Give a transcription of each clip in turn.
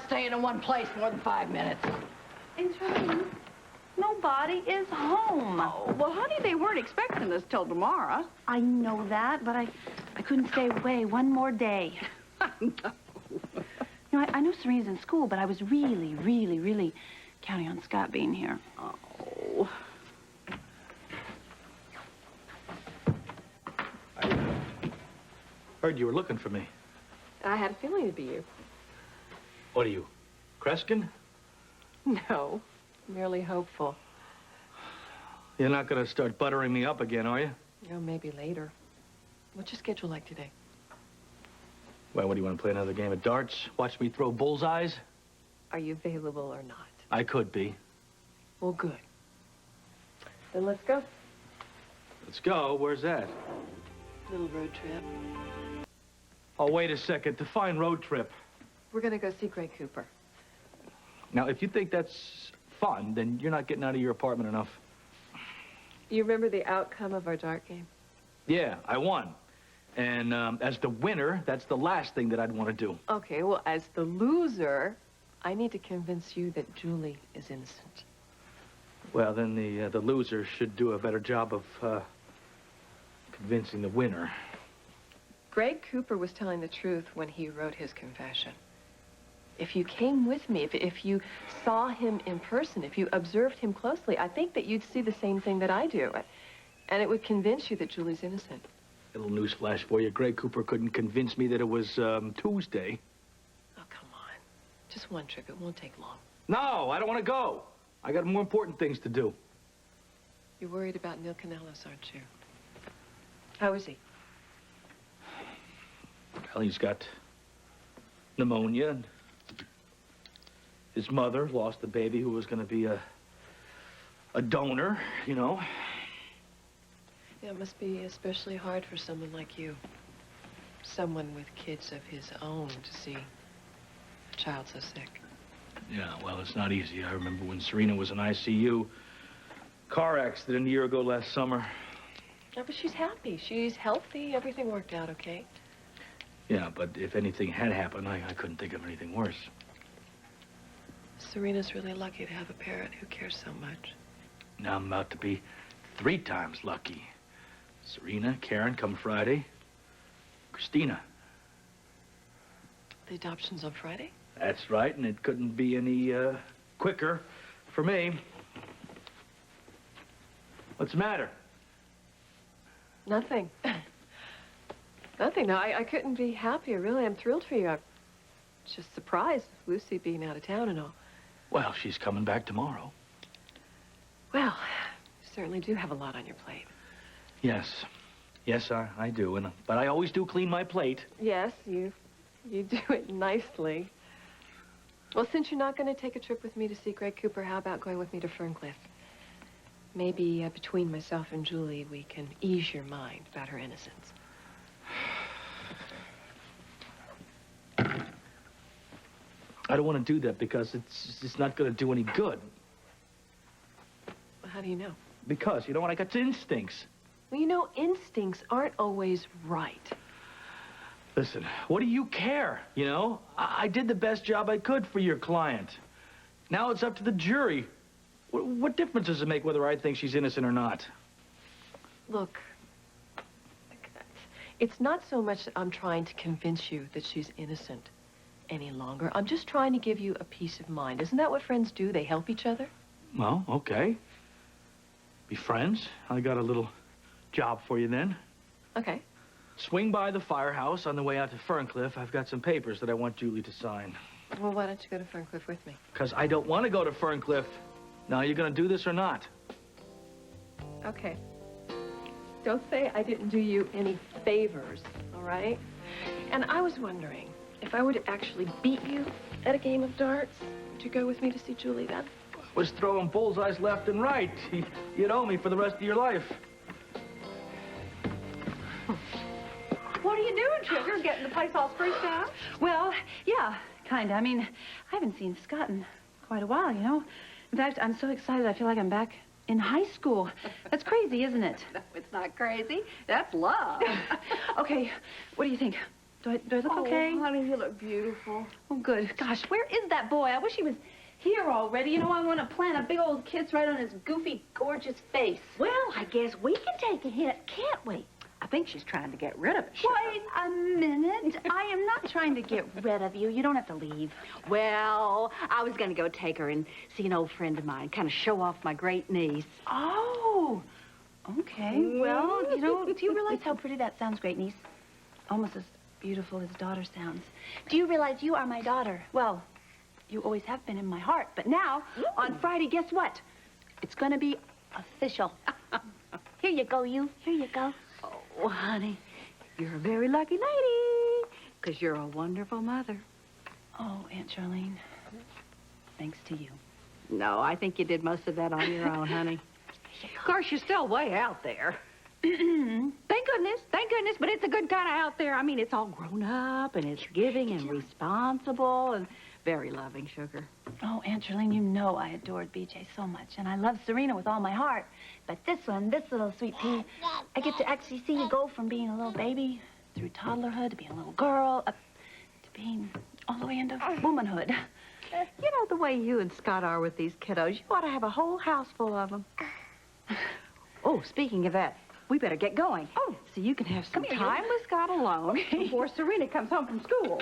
staying in one place more than 5 minutes. And Charlene, nobody is home. Oh, well, honey, they weren't expecting us till tomorrow. I know that, but I couldn't stay away one more day. No. You know, I know Serena's in school, but I was really, really, really counting on Scott being here. Oh. I heard you were looking for me. I had a feeling it'd be you. What are you, Kreskin? No, merely hopeful. You're not going to start buttering me up again, are you? Oh, maybe later. What's your schedule like today? Well, what, do you want to play another game of darts? Watch me throw bullseyes? Are you available or not? I could be. Well, good. Then let's go. Let's go. Where's that? Little road trip. Oh, wait a second. Define road trip. We're gonna go see Greg Cooper. Now, if you think that's fun, then you're not getting out of your apartment enough. You remember the outcome of our dart game? Yeah, I won. And as the winner, that's the last thing that I'd want to do. Okay, well, as the loser, I need to convince you that Julie is innocent. Well, then the loser should do a better job of convincing the winner. Greg Cooper was telling the truth when he wrote his confession. If you came with me, if you saw him in person, if you observed him closely, I think that you'd see the same thing that I do. And it would convince you that Julie's innocent. A little newsflash for you. Greg Cooper couldn't convince me that it was Tuesday. Oh, come on. Just one trip. It won't take long. No, I don't want to go. I got more important things to do. You're worried about Neil Canellis, aren't you? How is he? Well, he's got pneumonia, and his mother lost a baby who was going to be a donor, you know. Yeah, it must be especially hard for someone like you. Someone with kids of his own to see a child so sick. Yeah, well, it's not easy. I remember when Serena was in ICU. Car accident a year ago last summer. Yeah, but she's happy. She's healthy. Everything worked out okay. Yeah, but if anything had happened, I couldn't think of anything worse. Serena's really lucky to have a parent who cares so much. Now I'm about to be 3 times lucky. Serena, Karen, come Friday. Christina. The adoption's on Friday? That's right, and it couldn't be any quicker for me. What's the matter? Nothing. Nothing. No, I couldn't be happier, really. I'm thrilled for you. I'm just surprised, Lucy being out of town and all. Well, she's coming back tomorrow. Well, you certainly do have a lot on your plate. Yes. Yes, I do. But I always do clean my plate. Yes, you do it nicely. Well, since you're not going to take a trip with me to see Greg Cooper, how about going with me to Ferncliff? Maybe between myself and Julie, we can ease your mind about her innocence. I don't want to do that because it's not going to do any good. Well, how do you know? Because, you know what, I got instincts. Well, you know, instincts aren't always right. Listen, what do you care, you know? I did the best job I could for your client. Now it's up to the jury. What difference does it make whether I think she's innocent or not? Look, it's not so much that I'm trying to convince you that she's innocent any longer. I'm just trying to give you a peace of mind. Isn't that what friends do? They help each other? Well, okay. Be friends. I got a little job for you then. Okay. Swing by the Firehouse on the way out to Ferncliff. I've got some papers that I want Julie to sign. Well, why don't you go to Ferncliff with me? Because I don't want to go to Ferncliff. Now, you going to do this or not? Okay. Don't say I didn't do you any favors, all right? And I was wondering, if I were to actually beat you at a game of darts, would you go with me to see Julie then? I was throwing bullseyes left and right. You'd owe me for the rest of your life. What are you doing, Trigger? Getting the place all spruced out? Well, yeah, kind of. I mean, I haven't seen Scott in quite a while, you know. In fact, I'm so excited I feel like I'm back in high school. That's crazy, isn't it? No, it's not crazy. That's love. Okay, what do you think? Do I look okay? Honey, you look beautiful. Oh, good. Gosh, where is that boy? I wish he was here already. You know, I want to plant a big old kiss right on his goofy, gorgeous face. Well, I guess we can take a hint, can't we? I think she's trying to get rid of us. Wait a minute. I am not trying to get rid of you. You don't have to leave. Well, I was going to go take her and see an old friend of mine, kind of show off my great niece. Oh, okay. Well, you know, do you realize how pretty that sounds, great niece? Almost as beautiful as daughter sounds. Do you realize you are my daughter? Well, you always have been in my heart. But now, on Friday, guess what? It's going to be official. Here you go, you. Here you go. Oh, honey, you're a very lucky lady, because you're a wonderful mother. Oh, Aunt Charlene, thanks to you. No, I think you did most of that on your own, honey. Of course, you're still way out there. Thank goodness, but it's a good kind of out there. I mean, it's all grown up, and it's giving and responsible and very loving, sugar. Oh, Aunt Charlene, you know I adored BJ so much, and I love Serena with all my heart. But this little sweet pea, I get to actually see you go from being a little baby through toddlerhood to being a little girl, up to being all the way into womanhood. You know, the way you and Scott are with these kiddos, you ought to have a whole house full of them. Oh, speaking of that, we better get going. Oh, so you can have some time with Scott alone before Serena comes home from school.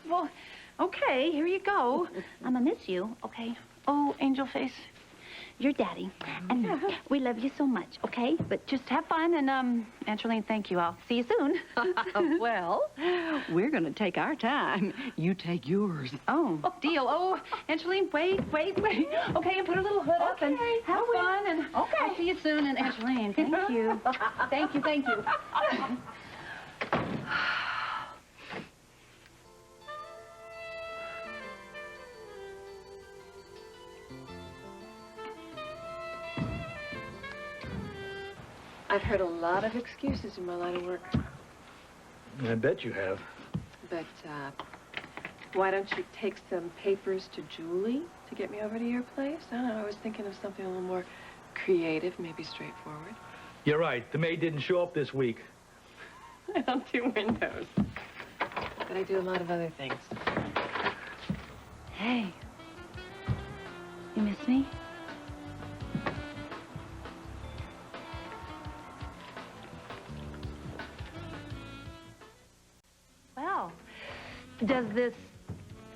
Well, okay, here you go. I'm gonna miss you, okay? Oh, angel face, you're daddy, and we love you so much, okay? But just have fun, and, Aunt Charlene, thank you. I'll see you soon. Well, we're going to take our time. You take yours. Oh, deal. Oh, Aunt Charlene, wait. Okay, and put a little hood up and have fun, and I'll see you soon. And Aunt Charlene, thank you. Thank you. I've heard a lot of excuses in my line of work. I bet you have. But, why don't you take some papers to Julie to get me over to your place? I don't know, I was thinking of something a little more creative, maybe straightforward. You're right. The maid didn't show up this week. I don't do windows. But I do a lot of other things. Hey, you miss me? Well, does this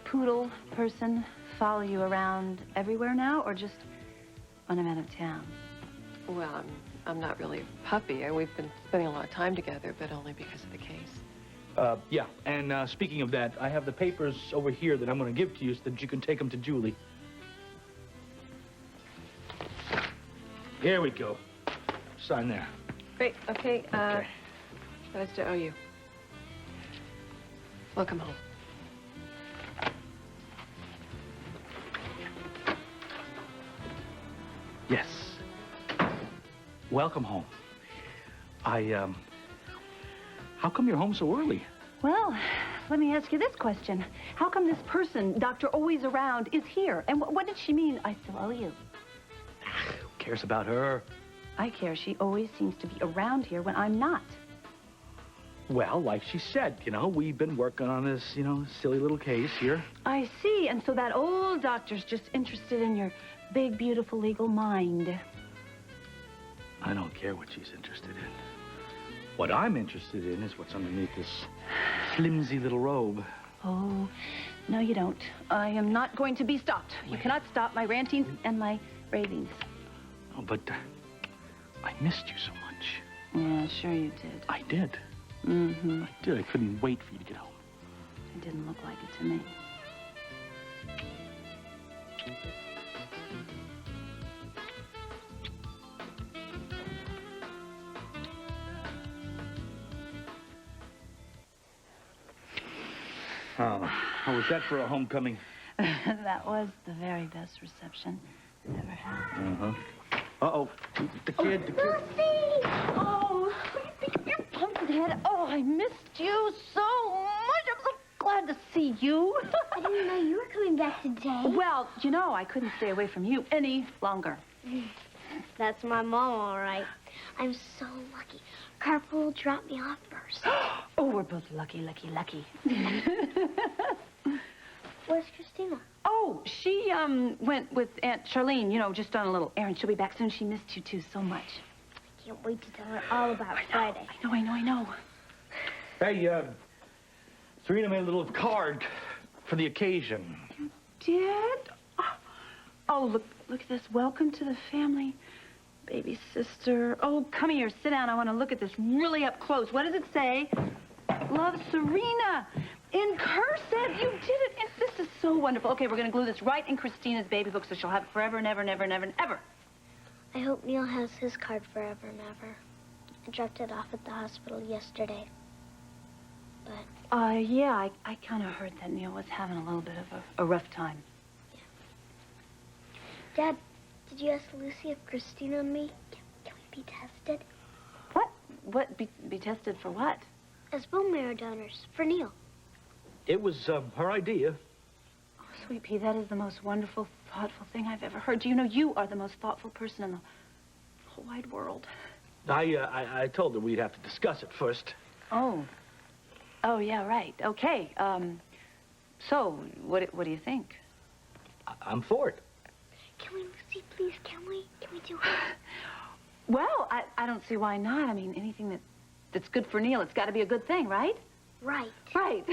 poodle person follow you around everywhere now, or just when I'm out of town? Well, I'm not really a puppy. We've been spending a lot of time together, but only because of the case. Yeah, and speaking of that, I have the papers over here that I'm going to give to you so that you can take them to Julie. Here we go. Sign there. Great, okay, Okay. what I still owe you. Welcome home. Yes. Welcome home. How come you're home so early? Well, let me ask you this question. How come this person, Dr. Always Around, is here? And what did she mean, I still owe you? Who cares about her? I care. She always seems to be around here when I'm not. Well, like she said, we've been working on this, silly little case here. I see. And so that old doctor's just interested in your big, beautiful legal mind. I don't care what she's interested in. What I'm interested in is what's underneath this flimsy little robe. Oh, no, you don't. I am not going to be stopped. You cannot stop my rantings and my ravings. Oh, but I missed you so much. Yeah, sure you did. I did. Mm-hmm. I did. I couldn't wait for you to get home. It didn't look like it to me. Oh, how was that for a homecoming? That was the very best reception I've ever had. Uh-huh. Uh-oh. The kid. Lucy! Oh, you pumpkinhead. Oh, I missed you so much. I'm so glad to see you. I didn't know you were coming back today. Well, I couldn't stay away from you any longer. That's my mom, all right. I'm so lucky. Carpool will drop me off first. Oh, we're both lucky. Where's Christina? Oh, she, went with Aunt Charlene, you know, just on a little errand. She'll be back soon. She missed you, too, so much. I can't wait to tell her all about Friday. I know. Hey, Serena made a little card for the occasion. Did? Oh, look at this. Welcome to the family. Baby sister. Oh, come here. Sit down. I want to look at this really up close. What does it say? Love, Serena. In cursive. You did it. And this is so wonderful. Okay, we're going to glue this right in Christina's baby book so she'll have it forever and ever and ever and ever and ever. I hope Neil has his card forever and ever. I dropped it off at the hospital yesterday. But... Yeah, I kind of heard that Neil was having a little bit of a rough time. Dad, did you ask Lucy if Christina and me can we be tested? What? Be tested for what? As bone marrow donors for Neil. It was her idea. Oh, Sweet Pea, that is the most wonderful, thoughtful thing I've ever heard. Do you know you are the most thoughtful person in the whole wide world? I told her we'd have to discuss it first. Oh, yeah, right. Okay. So, what do you think? I'm for it. Can we, Lucy, please? Can we do it? Well, I don't see why not. I mean, anything that's good for Neil, it's got to be a good thing, right? Right. Right.